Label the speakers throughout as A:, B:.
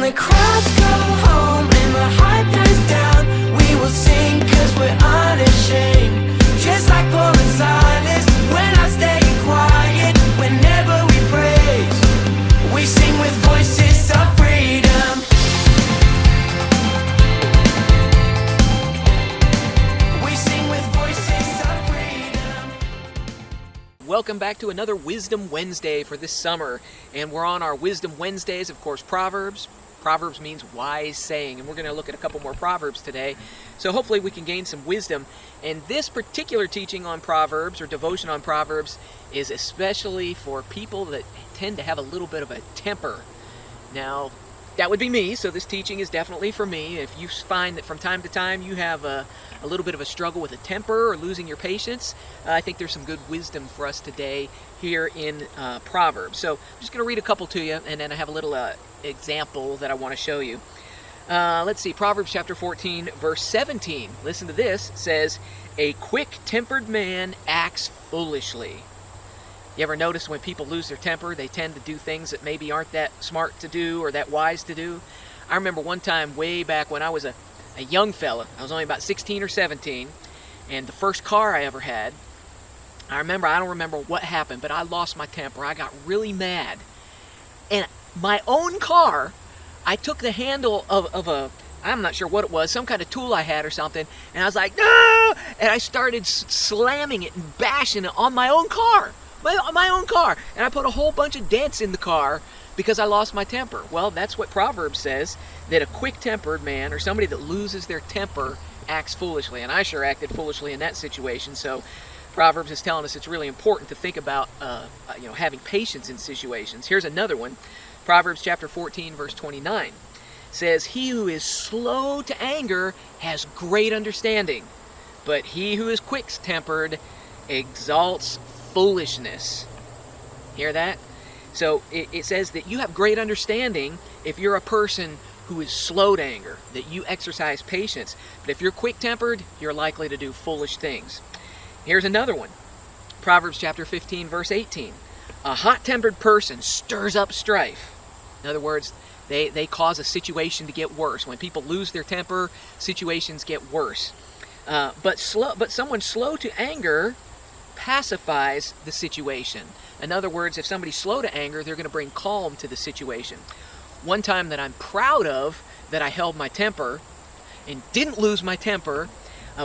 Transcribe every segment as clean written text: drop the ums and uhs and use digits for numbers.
A: When the crowds go home and the hype dies down, we will sing 'cause we're unashamed. Just like Paul and Silas, when I stay quiet, whenever we praise, we sing with voices of freedom. We sing with voices of freedom.
B: Welcome back to another Wisdom Wednesday for this summer. And we're on our Wisdom Wednesdays, of course, Proverbs. Proverbs means wise saying, and we're going to look at a couple more Proverbs today. So hopefully we can gain some wisdom. And this particular teaching on Proverbs, or devotion on Proverbs, is especially for people that tend to have a little bit of a temper. Now, that would be me, so this teaching is definitely for me. If you find that from time to time you have a little bit of a struggle with a temper or losing your patience, I think there's some good wisdom for us today here in Proverbs. So I'm just going to read a couple to you, and then I have a little example that I want to show you. Let's see, Proverbs chapter 14, verse 17. Listen to this. It says, "A quick-tempered man acts foolishly." You ever notice when people lose their temper, they tend to do things that maybe aren't that smart to do or that wise to do? I remember one time way back when I was a young fella. I was only about 16 or 17, and the first car I ever had, I don't remember what happened, but I lost my temper. I got really mad. And my own car, I took the handle of a, I'm not sure what it was, some kind of tool I had or something, and I was like, no! And I started slamming it and bashing it on my own car. My own car. And I put a whole bunch of dents in the car because I lost my temper. Well, that's what Proverbs says, that a quick-tempered man, or somebody that loses their temper, acts foolishly. And I sure acted foolishly in that situation. So Proverbs is telling us it's really important to think about having patience in situations. Here's another one. Proverbs chapter 14, verse 29 says, "He who is slow to anger has great understanding, but he who is quick-tempered exalts foolishness." Hear that? So it says that you have great understanding if you're a person who is slow to anger, that you exercise patience. But if you're quick-tempered, you're likely to do foolish things. Here's another one. Proverbs chapter 15, verse 18. "A hot-tempered person stirs up strife." In other words, they cause a situation to get worse. When people lose their temper, situations get worse. But someone slow to anger pacifies the situation. In other words, if somebody's slow to anger, they're going to bring calm to the situation. One time that I'm proud of that I held my temper and didn't lose my temper,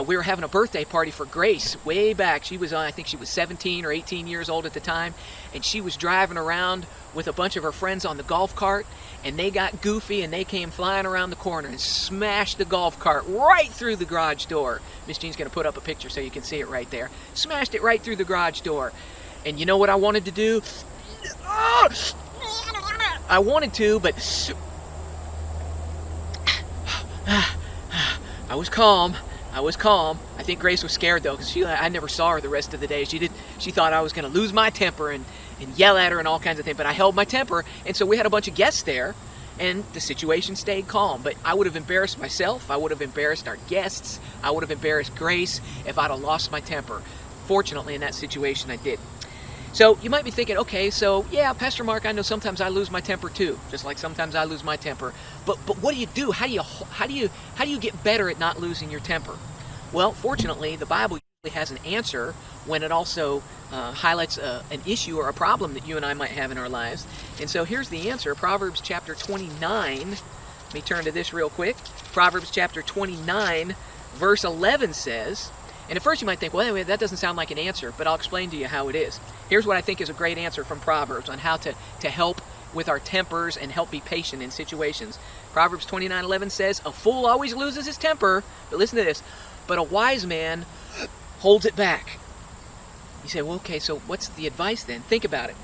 B: we were having a birthday party for Grace way back. She was I think she was 17 or 18 years old at the time, and she was driving around with a bunch of her friends on the golf cart, and they got goofy and they came flying around the corner and smashed the golf cart right through the garage door. Miss Jean's going to put up a picture so you can see it right there. Smashed it right through the garage door. And you know what I wanted to do? I wanted to, but I was calm. I think Grace was scared though, because I never saw her the rest of the day. She thought I was going to lose my temper and yell at her and all kinds of things, but I held my temper, and so we had a bunch of guests there, and the situation stayed calm. But I would have embarrassed myself, I would have embarrassed our guests, I would have embarrassed Grace if I'd have lost my temper. Fortunately, in that situation, I did. So you might be thinking, okay, so yeah, Pastor Mark, I know sometimes I lose my temper too, just like sometimes I lose my temper. But what do you do? How do you get better at not losing your temper? Well, fortunately, the Bible usually has an answer when it also highlights an issue or a problem that you and I might have in our lives. And so here's the answer. Proverbs chapter 29. Let me turn to this real quick. Proverbs chapter 29, verse 11 says, and at first you might think, well, that doesn't sound like an answer, but I'll explain to you how it is. Here's what I think is a great answer from Proverbs on how to help with our tempers and help be patient in situations. Proverbs 29:11 says, "A fool always loses his temper," but listen to this, "but a wise man holds it back." You say, well, okay, so what's the advice then? Think about it.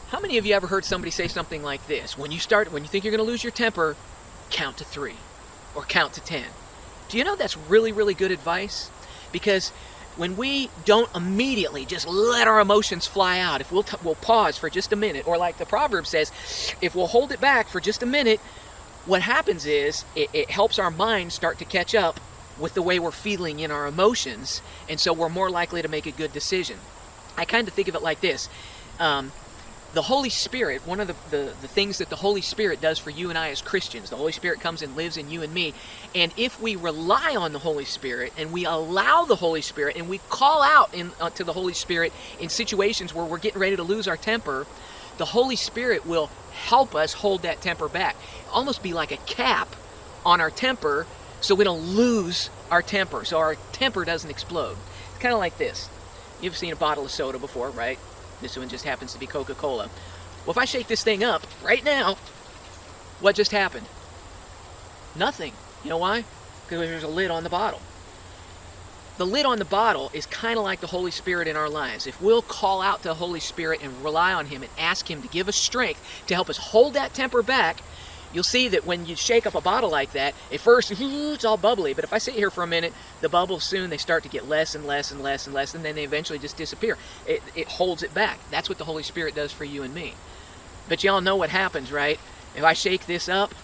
B: How many of you ever heard somebody say something like this? When you think you're going to lose your temper, count to 3 or count to 10. Do you know that's really, really good advice? Because when we don't immediately just let our emotions fly out, if we'll pause for just a minute, or like the proverb says, if we'll hold it back for just a minute, what happens is it helps our mind start to catch up with the way we're feeling in our emotions, and so we're more likely to make a good decision. I kind of think of it like this. the Holy Spirit, one of the things that the Holy Spirit does for you and I as Christians, the Holy Spirit comes and lives in you and me. And if we rely on the Holy Spirit and we allow the Holy Spirit and we call out to the Holy Spirit in situations where we're getting ready to lose our temper, the Holy Spirit will help us hold that temper back. Almost be like a cap on our temper so we don't lose our temper, so our temper doesn't explode. It's kind of like this. You've seen a bottle of soda before, right? This one just happens to be Coca-Cola. Well, if I shake this thing up right now, what just happened? Nothing. You know why? Because there's a lid on the bottle. The lid on the bottle is kind of like the Holy Spirit in our lives. If we'll call out to the Holy Spirit and rely on Him and ask Him to give us strength to help us hold that temper back, you'll see that when you shake up a bottle like that, at first it's all bubbly, but if I sit here for a minute, the bubbles soon, they start to get less and less and less and less, and then they eventually just disappear. It holds it back. That's what the Holy Spirit does for you and me. But y'all know what happens, right? If I shake this up,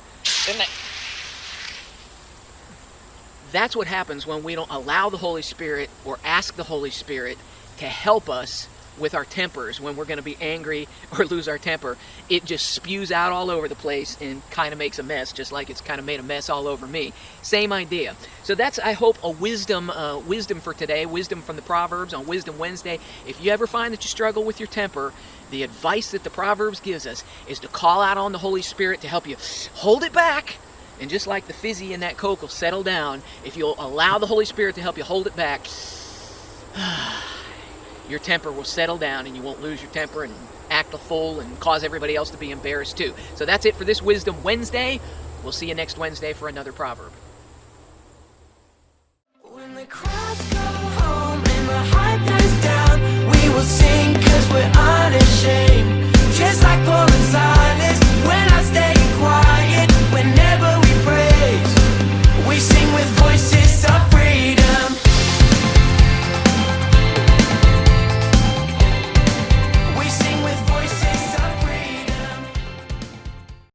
B: that's what happens when we don't allow the Holy Spirit or ask the Holy Spirit to help us with our tempers when we're going to be angry or lose our temper. It just spews out all over the place and kind of makes a mess, just like it's kind of made a mess all over me. Same idea. So that's, I hope, a wisdom for today, wisdom from the Proverbs on Wisdom Wednesday. If you ever find that you struggle with your temper, the advice that the Proverbs gives us is to call out on the Holy Spirit to help you hold it back. And just like the fizzy in that Coke will settle down, if you'll allow the Holy Spirit to help you hold it back, your temper will settle down and you won't lose your temper and act a fool and cause everybody else to be embarrassed too. So that's it for this Wisdom Wednesday. We'll see you next Wednesday for another proverb.
A: When the crowds go home and the hype dies down, we will sing 'cause we're unashamed. Just like Paul and Silas, when I stay